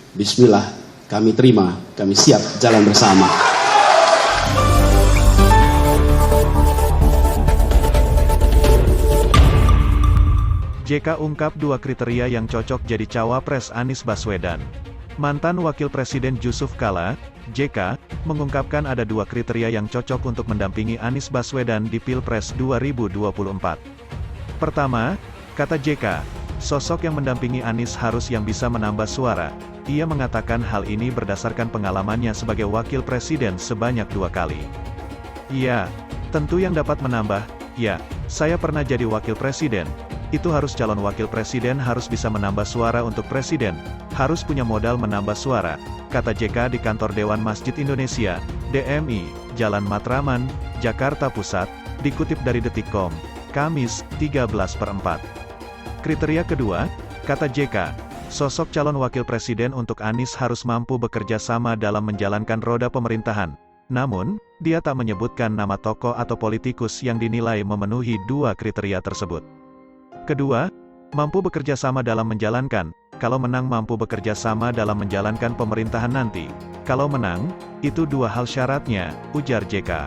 Bismillah, kami terima, kami siap jalan bersama. JK ungkap dua kriteria yang cocok jadi cawapres Anies Baswedan. Mantan Wakil Presiden Yusuf Kala, JK, mengungkapkan ada dua kriteria yang cocok untuk mendampingi Anies Baswedan di Pilpres 2024. Pertama, kata JK, sosok yang mendampingi Anies harus yang bisa menambah suara. Ia mengatakan hal ini berdasarkan pengalamannya sebagai Wakil Presiden sebanyak 2 kali. Ya, tentu yang dapat menambah, ya, saya pernah jadi Wakil Presiden. Itu harus calon wakil presiden harus bisa menambah suara untuk presiden, harus punya modal menambah suara, kata JK di kantor Dewan Masjid Indonesia, DMI, Jalan Matraman, Jakarta Pusat, dikutip dari Detik.com, Kamis, 13/4. Kriteria kedua, kata JK, sosok calon wakil presiden untuk Anies harus mampu bekerja sama dalam menjalankan roda pemerintahan. Namun, dia tak menyebutkan nama tokoh atau politikus yang dinilai memenuhi dua kriteria tersebut. Kedua, mampu bekerja sama dalam menjalankan, kalau menang mampu bekerja sama dalam menjalankan pemerintahan nanti. Kalau menang, itu dua hal syaratnya, ujar JK.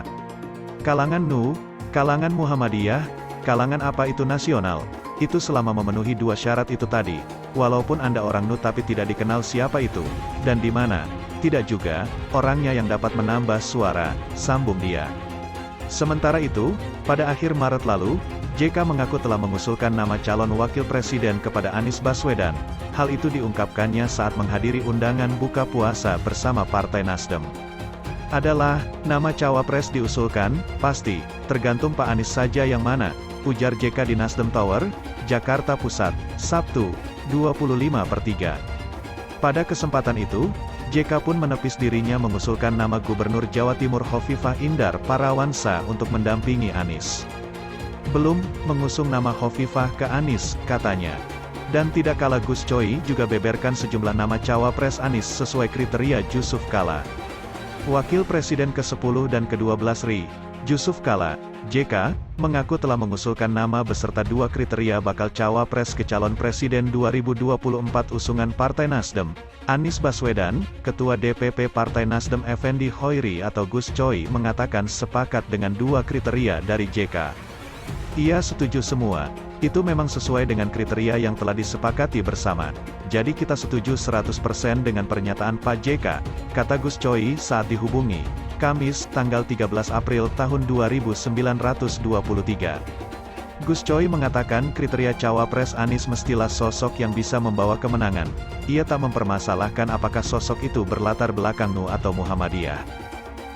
Kalangan NU, kalangan Muhammadiyah, kalangan apa itu nasional, itu selama memenuhi dua syarat itu tadi, walaupun Anda orang NU tapi tidak dikenal siapa itu, dan di mana, tidak juga, orangnya yang dapat menambah suara, sambung dia. Sementara itu, pada akhir Maret lalu, JK mengaku telah mengusulkan nama calon wakil presiden kepada Anies Baswedan. Hal itu diungkapkannya saat menghadiri undangan buka puasa bersama Partai Nasdem. Adalah, nama cawapres diusulkan, pasti, tergantung Pak Anies saja yang mana, ujar JK di Nasdem Tower, Jakarta Pusat, Sabtu, 25/3. Pada kesempatan itu, JK pun menepis dirinya mengusulkan nama Gubernur Jawa Timur Hovifah Indar Parawansa untuk mendampingi Anies. Belum mengusung nama Hovifah ke Anies, katanya. Dan tidak kalah Gus Coy juga beberkan sejumlah nama cawapres Anies sesuai kriteria Yusuf Kala. Wakil Presiden ke-10 dan ke-12 RI, Yusuf Kala, JK, mengaku telah mengusulkan nama beserta dua kriteria bakal cawapres ke calon presiden 2024 usungan Partai Nasdem. Anies Baswedan, Ketua DPP Partai Nasdem Effendi Hoiri atau Gus Coy mengatakan sepakat dengan dua kriteria dari JK. Ia setuju semua. Itu memang sesuai dengan kriteria yang telah disepakati bersama. Jadi kita setuju 100% dengan pernyataan Pak JK, kata Gus Coy saat dihubungi, Kamis, tanggal 13 April tahun 2923. Gus Coy mengatakan kriteria cawapres Anies mestilah sosok yang bisa membawa kemenangan. Ia tak mempermasalahkan apakah sosok itu berlatar belakang NU atau Muhammadiyah.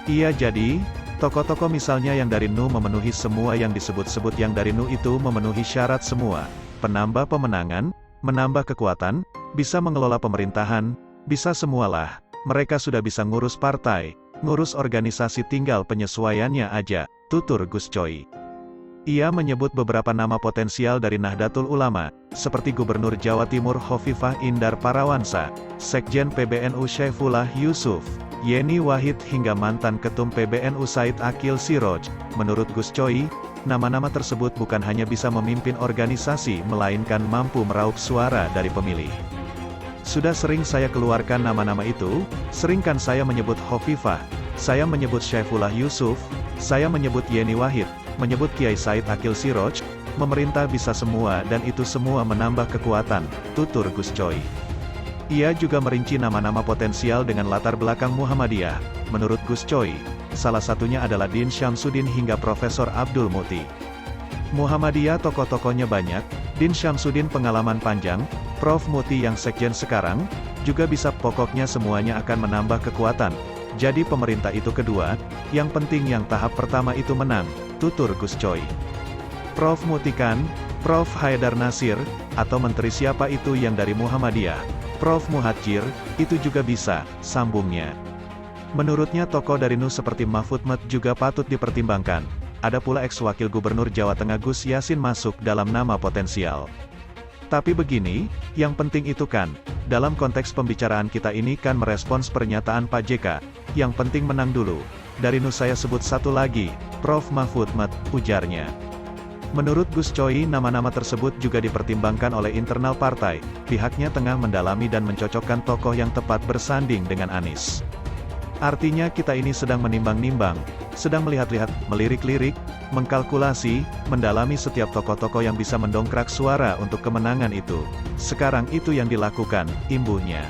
Ia jadi, tokoh-tokoh misalnya yang dari NU memenuhi semua yang disebut-sebut yang dari NU itu memenuhi syarat semua. Penambah pemenangan, menambah kekuatan, bisa mengelola pemerintahan, bisa semualah. Mereka sudah bisa ngurus partai, ngurus organisasi tinggal penyesuaiannya aja, tutur Gus Coy. Ia menyebut beberapa nama potensial dari Nahdlatul Ulama, seperti Gubernur Jawa Timur Hovifah Indar Parawansa, Sekjen PBNU Syaifullah Yusuf, Yeni Wahid hingga mantan Ketum PBNU Said Akil Siroj. Menurut Gus Coy, nama-nama tersebut bukan hanya bisa memimpin organisasi melainkan mampu meraup suara dari pemilih. Sudah sering saya keluarkan nama-nama itu, sering kan saya menyebut Hovifah, saya menyebut Syaifullah Yusuf, saya menyebut Yeni Wahid, menyebut Kiai Said Akil Siroj, pemerintah bisa semua dan itu semua menambah kekuatan, tutur Gus Coy. Ia juga merinci nama-nama potensial dengan latar belakang Muhammadiyah. Menurut Gus Coy, salah satunya adalah Din Syamsuddin hingga Profesor Abdul Muti. Muhammadiyah tokoh-tokohnya banyak, Din Syamsuddin pengalaman panjang, Prof Muti yang sekjen sekarang, juga bisa pokoknya semuanya akan menambah kekuatan. Jadi pemerintah itu kedua, yang penting yang tahap pertama itu menang, tutur Gus Coy. Prof Muti kan, Prof Haidar Nasir, atau menteri siapa itu yang dari Muhammadiyah, Prof Muhadjir, itu juga bisa, sambungnya. Menurutnya tokoh dari NU seperti Mahfud MD juga patut dipertimbangkan. Ada pula ex-wakil gubernur Jawa Tengah Gus Yassin masuk dalam nama potensial. Tapi begini, yang penting itu kan, dalam konteks pembicaraan kita ini kan merespons pernyataan Pak JK, yang penting menang dulu. Dari NU saya sebut satu lagi, Prof Mahfud MD, ujarnya. Menurut Gus Coy, nama-nama tersebut juga dipertimbangkan oleh internal partai. Pihaknya tengah mendalami dan mencocokkan tokoh yang tepat bersanding dengan Anies. Artinya kita ini sedang menimbang-nimbang, sedang melihat-lihat, melirik-lirik, mengkalkulasi, mendalami setiap tokoh-tokoh yang bisa mendongkrak suara untuk kemenangan itu. Sekarang itu yang dilakukan, imbuhnya.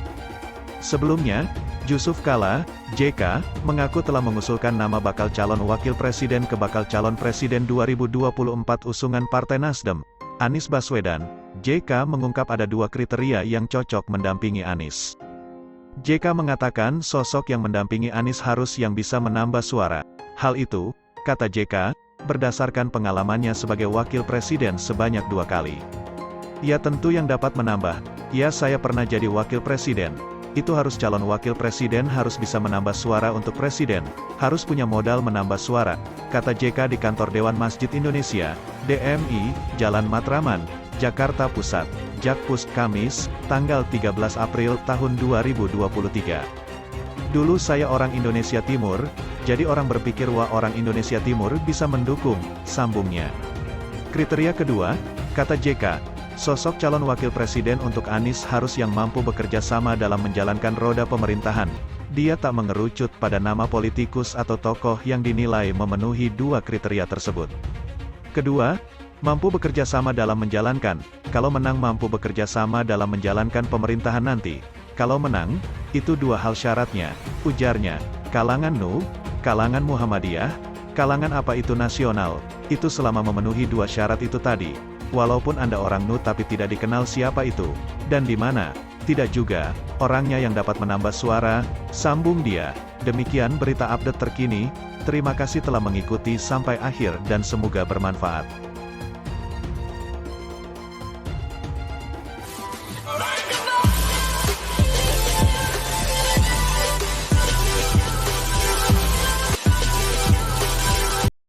Sebelumnya, Yusuf Kala, JK, mengaku telah mengusulkan nama bakal calon wakil presiden ke bakal calon presiden 2024 usungan Partai Nasdem, Anies Baswedan. JK mengungkap ada dua kriteria yang cocok mendampingi Anies. JK mengatakan sosok yang mendampingi Anies harus yang bisa menambah suara. Hal itu, kata JK, berdasarkan pengalamannya sebagai wakil presiden sebanyak 2 kali. Ya tentu yang dapat menambah, ya saya pernah jadi wakil presiden. Itu harus calon wakil presiden harus bisa menambah suara untuk presiden, harus punya modal menambah suara, kata JK di kantor Dewan Masjid Indonesia, DMI, Jalan Matraman, Jakarta Pusat, Jakpus, Kamis, tanggal 13 April tahun 2023. Dulu saya orang Indonesia Timur, jadi orang berpikir wah orang Indonesia Timur bisa mendukung, sambungnya. Kriteria kedua, kata JK, sosok calon wakil presiden untuk Anies harus yang mampu bekerja sama dalam menjalankan roda pemerintahan. Dia tak mengerucut pada nama politikus atau tokoh yang dinilai memenuhi dua kriteria tersebut. Kedua, mampu bekerja sama dalam menjalankan, kalau menang mampu bekerja sama dalam menjalankan pemerintahan nanti. Kalau menang, itu dua hal syaratnya, ujarnya, kalangan NU, kalangan Muhammadiyah, kalangan apa itu nasional, itu selama memenuhi dua syarat itu tadi. Walaupun Anda orang NU tapi tidak dikenal siapa itu, dan di mana, tidak juga, orangnya yang dapat menambah suara, sambung dia. Demikian berita update terkini, terima kasih telah mengikuti sampai akhir dan semoga bermanfaat.